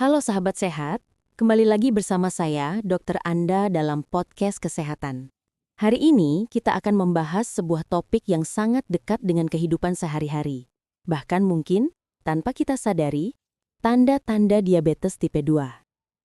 Halo sahabat sehat, kembali lagi bersama saya, Dr. Anda dalam podcast kesehatan. Hari ini kita akan membahas sebuah topik yang sangat dekat dengan kehidupan sehari-hari. Bahkan mungkin, tanpa kita sadari, tanda-tanda diabetes tipe 2.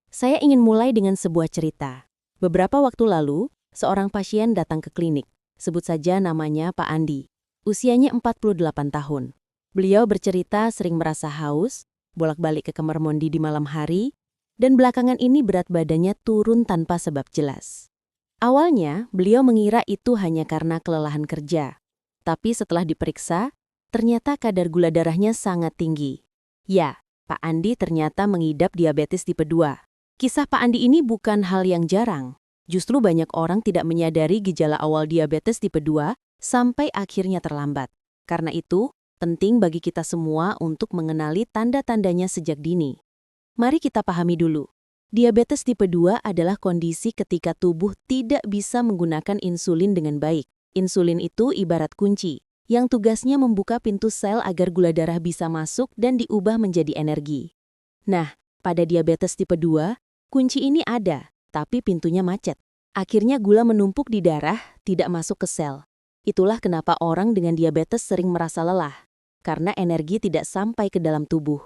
Saya ingin mulai dengan sebuah cerita. Beberapa waktu lalu, seorang pasien datang ke klinik. Sebut saja namanya Pak Andi. Usianya 48 tahun. Beliau bercerita sering merasa haus, bolak-balik ke kamar mandi di malam hari, dan belakangan ini berat badannya turun tanpa sebab jelas. Awalnya, beliau mengira itu hanya karena kelelahan kerja. Tapi setelah diperiksa, ternyata kadar gula darahnya sangat tinggi. Ya, Pak Andi ternyata mengidap diabetes tipe 2. Kisah Pak Andi ini bukan hal yang jarang. Justru banyak orang tidak menyadari gejala awal diabetes tipe 2 sampai akhirnya terlambat. Karena itu, penting bagi kita semua untuk mengenali tanda-tandanya sejak dini. Mari kita pahami dulu. Diabetes tipe 2 adalah kondisi ketika tubuh tidak bisa menggunakan insulin dengan baik. Insulin itu ibarat kunci, yang tugasnya membuka pintu sel agar gula darah bisa masuk dan diubah menjadi energi. Nah, pada diabetes tipe 2, kunci ini ada, tapi pintunya macet. Akhirnya gula menumpuk di darah, tidak masuk ke sel. Itulah kenapa orang dengan diabetes sering merasa lelah, karena energi tidak sampai ke dalam tubuh.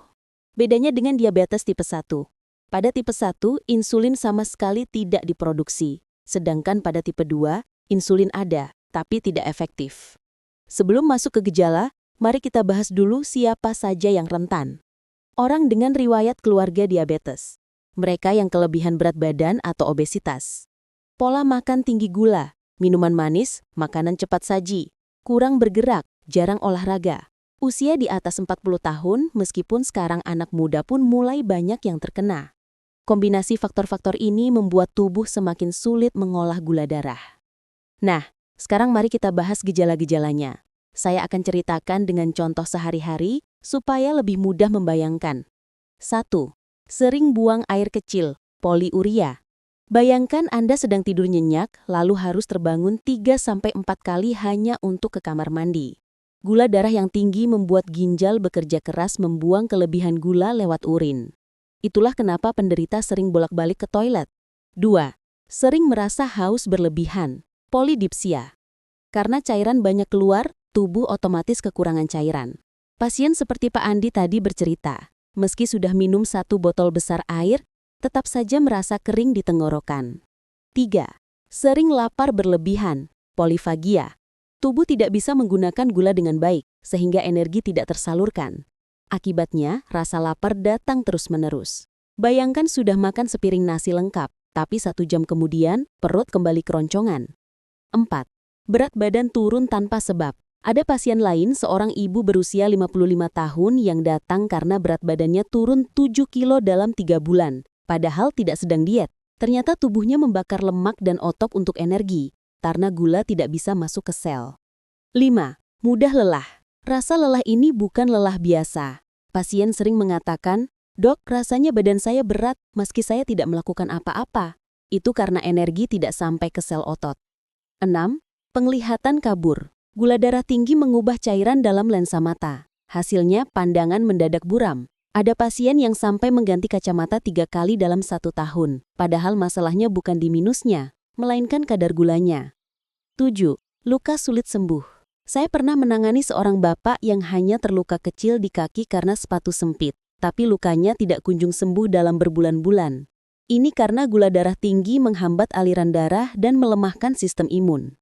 Bedanya dengan diabetes tipe 1. Pada tipe 1, insulin sama sekali tidak diproduksi, sedangkan pada tipe 2, insulin ada, tapi tidak efektif. Sebelum masuk ke gejala, mari kita bahas dulu siapa saja yang rentan. Orang dengan riwayat keluarga diabetes. Mereka yang kelebihan berat badan atau obesitas. Pola makan tinggi gula, minuman manis, makanan cepat saji, kurang bergerak, jarang olahraga. Usia di atas 40 tahun, meskipun sekarang anak muda pun mulai banyak yang terkena. Kombinasi faktor-faktor ini membuat tubuh semakin sulit mengolah gula darah. Nah, sekarang mari kita bahas gejala-gejalanya. Saya akan ceritakan dengan contoh sehari-hari supaya lebih mudah membayangkan. 1. Sering buang air kecil, poliuria. Bayangkan Anda sedang tidur nyenyak, lalu harus terbangun 3-4 kali hanya untuk ke kamar mandi. Gula darah yang tinggi membuat ginjal bekerja keras membuang kelebihan gula lewat urin. Itulah kenapa penderita sering bolak-balik ke toilet. 2. Sering merasa haus berlebihan, polidipsia. Karena cairan banyak keluar, tubuh otomatis kekurangan cairan. Pasien seperti Pak Andi tadi bercerita, meski sudah minum 1 botol besar air, tetap saja merasa kering di tenggorokan. 3. Sering lapar berlebihan, polifagia. Tubuh tidak bisa menggunakan gula dengan baik, sehingga energi tidak tersalurkan. Akibatnya, rasa lapar datang terus-menerus. Bayangkan sudah makan sepiring nasi lengkap, tapi 1 jam kemudian, perut kembali keroncongan. 4. Berat badan turun tanpa sebab. Ada pasien lain, seorang ibu berusia 55 tahun yang datang karena berat badannya turun 7 kilo dalam 3 bulan. Padahal tidak sedang diet. Ternyata tubuhnya membakar lemak dan otot untuk energi, karena gula tidak bisa masuk ke sel. 5. Mudah lelah. Rasa lelah ini bukan lelah biasa. Pasien sering mengatakan, "Dok, rasanya badan saya berat meski saya tidak melakukan apa-apa." Itu karena energi tidak sampai ke sel otot. 6. Penglihatan kabur. Gula darah tinggi mengubah cairan dalam lensa mata. Hasilnya pandangan mendadak buram. Ada pasien yang sampai mengganti kacamata 3 kali dalam 1 tahun, padahal masalahnya bukan di minusnya, melainkan kadar gulanya. 7. Luka sulit sembuh. Saya pernah menangani seorang bapak yang hanya terluka kecil di kaki karena sepatu sempit, tapi lukanya tidak kunjung sembuh dalam berbulan-bulan. Ini karena gula darah tinggi menghambat aliran darah dan melemahkan sistem imun.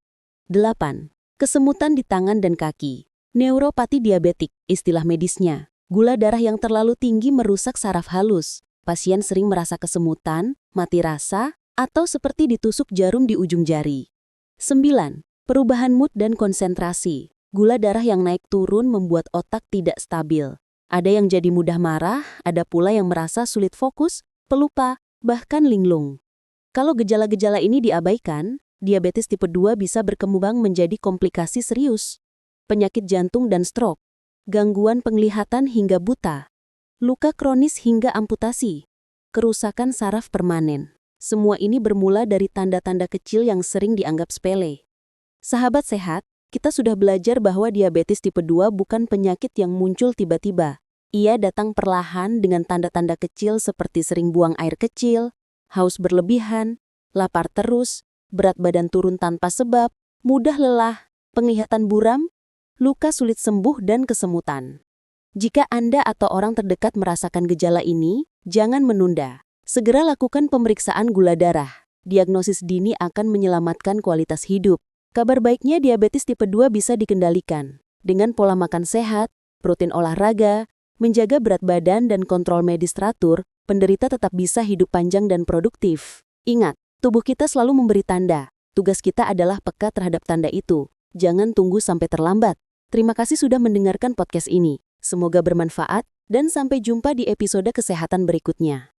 8. Kesemutan di tangan dan kaki. Neuropati diabetik, istilah medisnya. Gula darah yang terlalu tinggi merusak saraf halus. Pasien sering merasa kesemutan, mati rasa, atau seperti ditusuk jarum di ujung jari. 9. Perubahan mood dan konsentrasi. Gula darah yang naik turun membuat otak tidak stabil. Ada yang jadi mudah marah, ada pula yang merasa sulit fokus, pelupa, bahkan linglung. Kalau gejala-gejala ini diabaikan, diabetes tipe 2 bisa berkembang menjadi komplikasi serius. Penyakit jantung dan stroke. Gangguan penglihatan hingga buta, luka kronis hingga amputasi, kerusakan saraf permanen. Semua ini bermula dari tanda-tanda kecil yang sering dianggap sepele. Sahabat sehat, kita sudah belajar bahwa diabetes tipe 2 bukan penyakit yang muncul tiba-tiba, Ia datang perlahan dengan tanda-tanda kecil seperti sering buang air kecil, haus berlebihan, lapar terus, berat badan turun tanpa sebab, mudah lelah, penglihatan buram, luka sulit sembuh dan kesemutan. Jika Anda atau orang terdekat merasakan gejala ini, jangan menunda. Segera lakukan pemeriksaan gula darah. Diagnosis dini akan menyelamatkan kualitas hidup. Kabar baiknya diabetes tipe 2 bisa dikendalikan. Dengan pola makan sehat, rutin olahraga, menjaga berat badan dan kontrol medis teratur, penderita tetap bisa hidup panjang dan produktif. Ingat, tubuh kita selalu memberi tanda. Tugas kita adalah peka terhadap tanda itu. Jangan tunggu sampai terlambat. Terima kasih sudah mendengarkan podcast ini. Semoga bermanfaat dan sampai jumpa di episode kesehatan berikutnya.